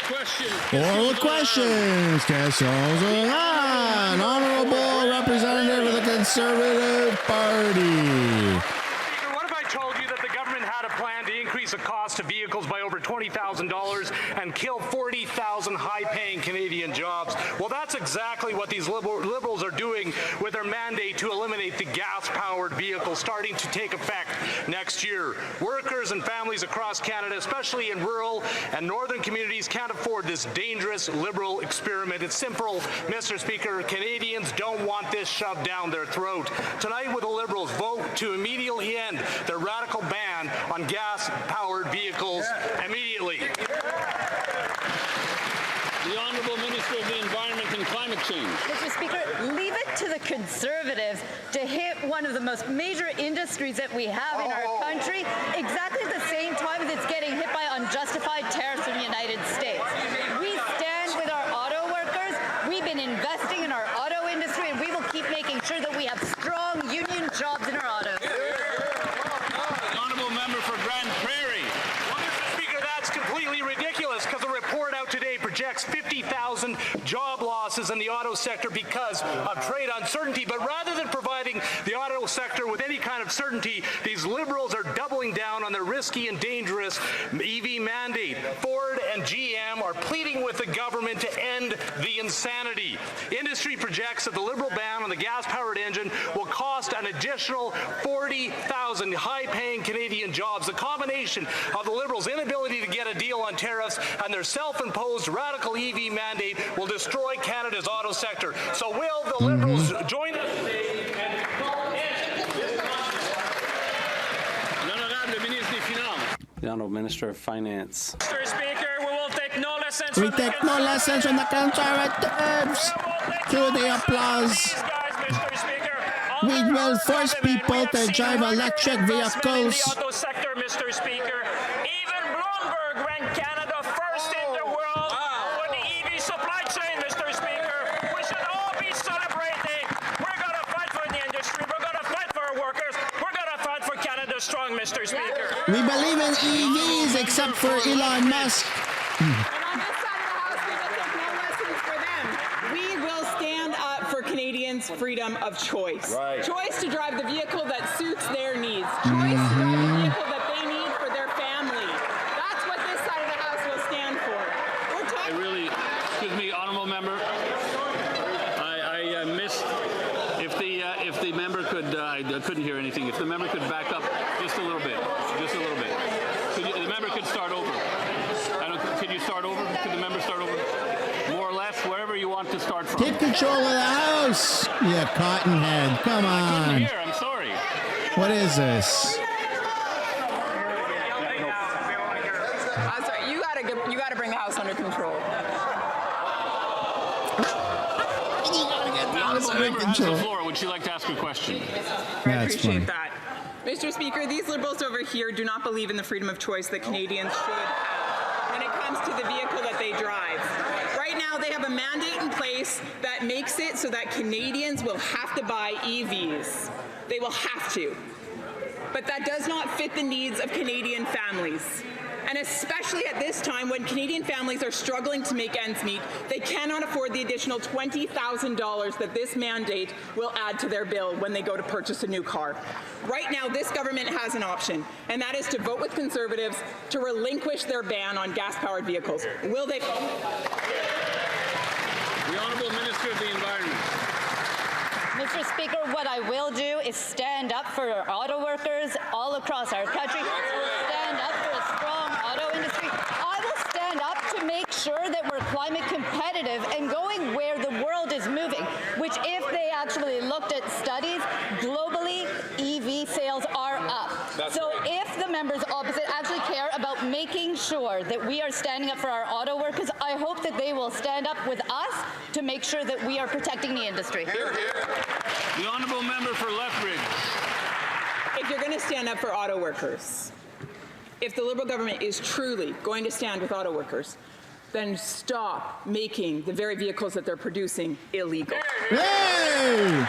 Oral questions. Questions on. Honorable Representative of the Conservative Party. What if I told you that the government had a plan to increase the cost of vehicles by over $20,000 and kill 40,000 high-paying Canadian jobs? Well, that's exactly what these Liberals are doing with their mandate to eliminate the gas-powered vehicles starting to take effect next year. Workers and families across Canada, especially in rural and northern communities, can't afford this dangerous Liberal experiment. It's simple, Mr. Speaker. Canadians don't want this shoved down their throat. Tonight, will the Liberals vote to immediately end their radical ban on gas-powered vehicles immediately? The Honourable Minister of the Environment and Climate Change. Mr. Speaker, leave it to the Conservatives to hit one of the most major industries that we have in our country exactly at the same time as it's getting hit by unjustified tariffs from the United States. We stand with our auto workers. We've been investing in our auto industry, and we will keep making sure that we have strong union jobs in our autos. The Honourable Member for Grand Prairie. Well, Mr. Speaker, that's completely ridiculous because a report out today projects 50,000 job losses in the auto sector because of trade uncertainty. But rather than providing the auto sector with any kind of certainty, these Liberals are doubling down on their risky and dangerous EV mandate. Ford and GM are pleading with the government to end the insanity. Industry projects that the Liberal ban on the gas-powered engine will cost an additional 40,000 high-paying Canadian jobs. The combination of the Liberals' inability to get a deal on tariffs and their self-imposed radical EV mandate will destroy Canada's auto sector. So will the Liberals join us today and call The Honourable Minister of Finance. Mr. Speaker, we will take no lessons We take no lessons from the Conservatives. To the applause. We will force people to drive electric vehicles. The auto sector, Mr. Speaker. Even Bloomberg ranked Canada first in the world for the EV supply chain, Mr. Speaker. We should all be celebrating. We're going to fight for the industry. We're going to fight for our workers. We're going to fight for Canada strong, Mr. Speaker. We believe in EVs except for Elon Musk. And on this side of the House, we will take no lessons for them. We will stand up for Canadians' freedom of choice. Right. Choice to drive the vehicle that suits their needs. Choice to drive the vehicle that they need for their family. That's what this side of the House will stand for. We're talking. Excuse me, Honourable Member. I missed. If the member could, I couldn't hear anything. If the member could back up just a little bit, the member could start over. Could you start over? Could the member start over? More or less, wherever you want to start from. Take control of the House, you cottonhead. Come I couldn't on. hear. I'm sorry. What is this? I'm sorry. You gotta bring the House under control. The Honourable Member has the floor. Would she like to ask a question? I That's appreciate fine. that. Mr. Speaker, these Liberals over here do not believe in the freedom of choice that Canadians should have when it comes to the vehicle that they drive. Right now, they have a mandate in place that makes it so that Canadians will have to buy EVs. They will have to. But that does not fit the needs of Canadian families. And especially at this time when Canadian families are struggling to make ends meet, they cannot afford the additional $20,000 that this mandate will add to their bill when they go to purchase a new car. Right now, this government has an option, and that is to vote with Conservatives to relinquish their ban on gas-powered vehicles. Will they? The Honourable Minister of the Environment. Mr. Speaker, what I will do is stand up for our auto workers all across our country. Stand up for a strong auto industry. I will stand up to make sure that we're climate competitive and going where the world is moving, which if they actually looked at studies, globally, EV sales are up. So if the members opposite actually care about making sure that we are standing up for our auto workers, I hope that they will stand up with us to make sure that we are protecting the industry. The Honourable Member for Lethbridge. If you're going to stand up for auto workers, if the Liberal government is truly going to stand with auto workers, then stop making the very vehicles that they're producing illegal. Hey!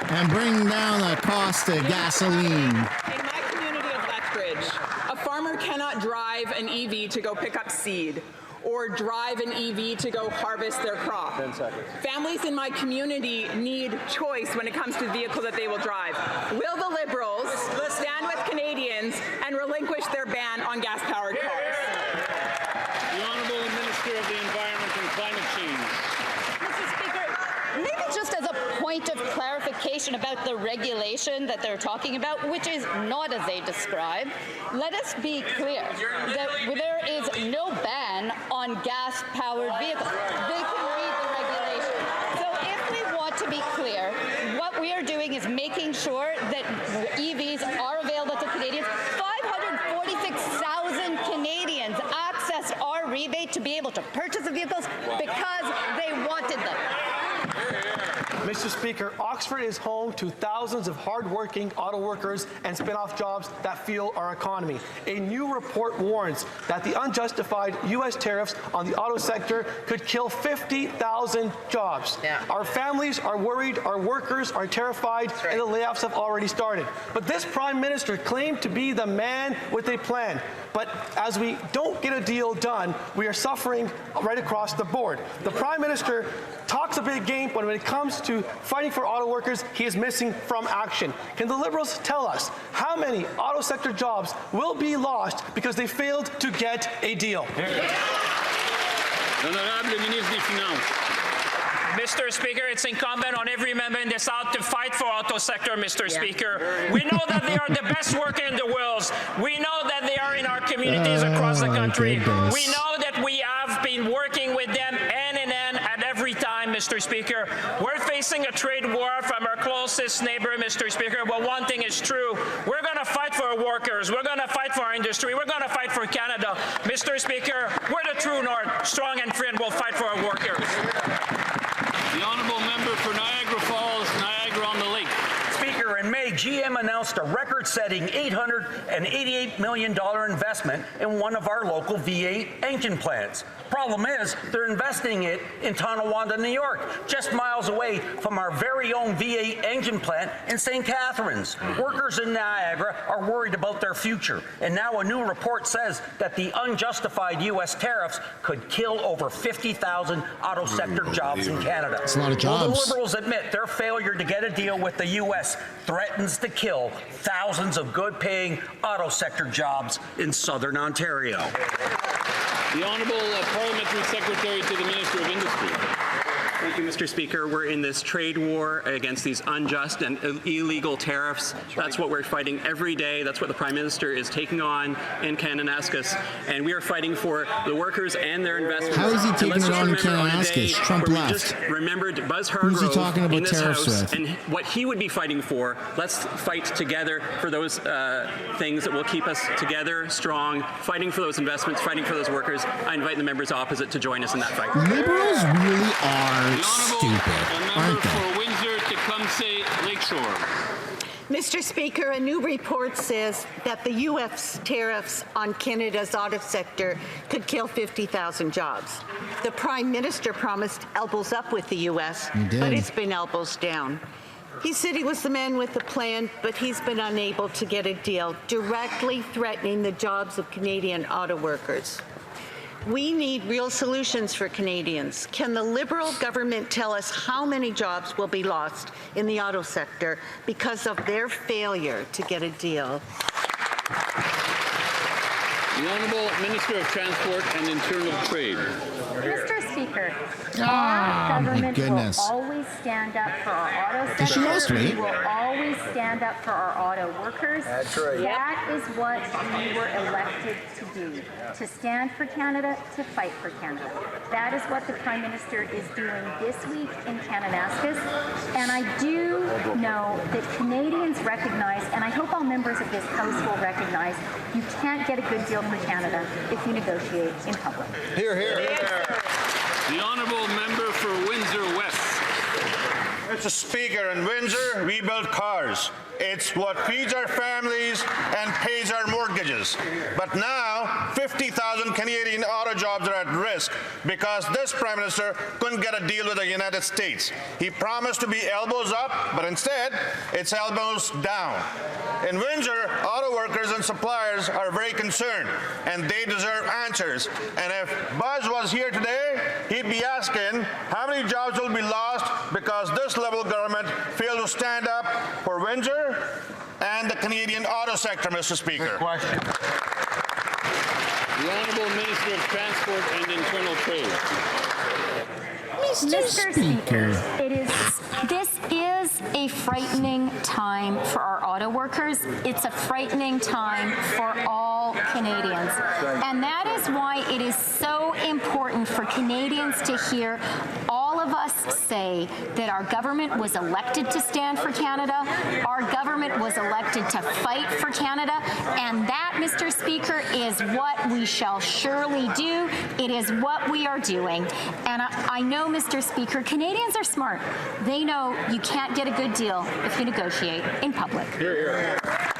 And bring down the cost of gasoline. In my community of Lethbridge, a farmer cannot drive drive an EV to go pick up seed or drive an EV to go harvest their crop. 10 seconds. Families in my community need choice when it comes to the vehicle that they will drive. Will the Liberals stand with Canadians and relinquish their ban on gas-powered cars? The Honourable Minister of the Environment and Climate Change. Mr. Speaker, maybe just as a point of clarification about the regulation that they're talking about, which is not as they describe, let us be clear that there is no ban on gas-powered vehicles. They can read the regulation. So if we want to be clear, what we are doing is making sure that EVs are available to Canadians. 546,000 Canadians accessed our rebate to be able to purchase the vehicles because they wanted them. Mr. Speaker, Oxford is home to thousands of hard-working auto workers and spin-off jobs that fuel our economy. A new report warns that the unjustified U.S. tariffs on the auto sector could kill 50,000 jobs. Yeah. Our families are worried, our workers are terrified, and the layoffs have already started. But this Prime Minister claimed to be the man with a plan. But as we don't get a deal done, we are suffering right across the board. The Prime Minister talks a big game, but when it comes to fighting for auto workers, he is missing from action. Can the Liberals tell us how many auto sector jobs will be lost because they failed to get a deal? Honorable Ministre des Finances. Mr. Speaker, it's incumbent on every member in the South to fight for auto sector, Mr. Speaker. We know that they are the best worker in the world. We know that they are in our communities across the country. Goodness. We know that we have been working with them hand in hand at every time, Mr. Speaker. We're facing a trade war from our closest neighbor, Mr. Speaker, but one thing is true. We're going to fight for our workers. We're going to fight for our industry. We're going to fight for Canada. Mr. Speaker, we're the true North, strong and free, and we'll fight for our workers. The Honourable Member for Niagara Falls, Niagara-on-the-Lake. Speaker, in May, GM announced a record-setting $888 million investment in one of our local V8 engine plants. Problem is, they're investing it in Tonawanda, New York, just miles away from our very own V8 engine plant in St. Catharines. Workers in Niagara are worried about their future, and now a new report says that the unjustified U.S. tariffs could kill over 50,000 auto sector jobs in Canada. That's a lot of Will the jobs. Liberals admit their failure to get a deal with the U.S. threatens to kill thousands of good-paying auto sector jobs in Southern Ontario? The Honourable Parliamentary Secretary to the Minister of Industry. Thank you, Mr. Speaker. We're in this trade war against these unjust and illegal tariffs. That's what we're fighting every day. That's what the Prime Minister is taking on in Kananaskis. And we are fighting for the workers and their investors. How is he taking it on in Kananaskis? Kananaskis? Trump We left. just remembered Buzz Who's he talking Hargrove about in this tariffs House with? and what he would be fighting for. Let's fight together for those things that will keep us together, strong, fighting for those investments, fighting for those workers. I invite the members opposite to join us in that fight. Liberals really are The Honourable stupid, Member aren't they? for Windsor-Tecumseh Lakeshore. Mr. Speaker, a new report says that the U.S. tariffs on Canada's auto sector could kill 50,000 jobs. The Prime Minister promised elbows up with the U.S., but it's been elbows down. He said he was the man with the plan, but he's been unable to get a deal, directly threatening the jobs of Canadian auto workers. We need real solutions for Canadians. Can the Liberal government tell us how many jobs will be lost in the auto sector because of their failure to get a deal? The Honourable Minister of Transport and Internal Trade. Mr. Speaker, Oh, our my government goodness. will always stand up for our auto Did she sector. lost weight? We will always stand up for our auto workers. That's right. That is what we were elected to do, to stand for Canada, to fight for Canada. That is what the Prime Minister is doing this week in Kananaskis. And I do know that Canadians recognize, and I hope all members of this House will recognize, you can't get a good deal for Canada if you negotiate in public. Here, here. The Honourable Member for Windsor West. Mr. Speaker, in Windsor, we build cars. It's what feeds our families and pays our mortgages. But now, 50,000 50,000 Canadian auto jobs are at risk because this Prime Minister couldn't get a deal with the United States. He promised to be elbows up, but instead, it's elbows down. In Windsor, auto workers and suppliers are very concerned, and they deserve answers. And if Buzz was here today, he'd be asking how many jobs will be lost because this Liberal government failed to stand up for Windsor and the Canadian auto sector, Mr. Speaker. Question. The Honourable Minister of Transport and Internal Trade. Mr. Speaker, this is a frightening time for our auto workers. It's a frightening time for all Canadians. And that is why it is so important for Canadians to hear all of us say that our government was elected to stand for Canada, our government was elected to fight for Canada, and that, Mr. Speaker, is what we shall surely do. It is what we are doing. And I know, Mr. Speaker, Canadians are smart. They know you can't get a good deal if you negotiate in public. Here, here.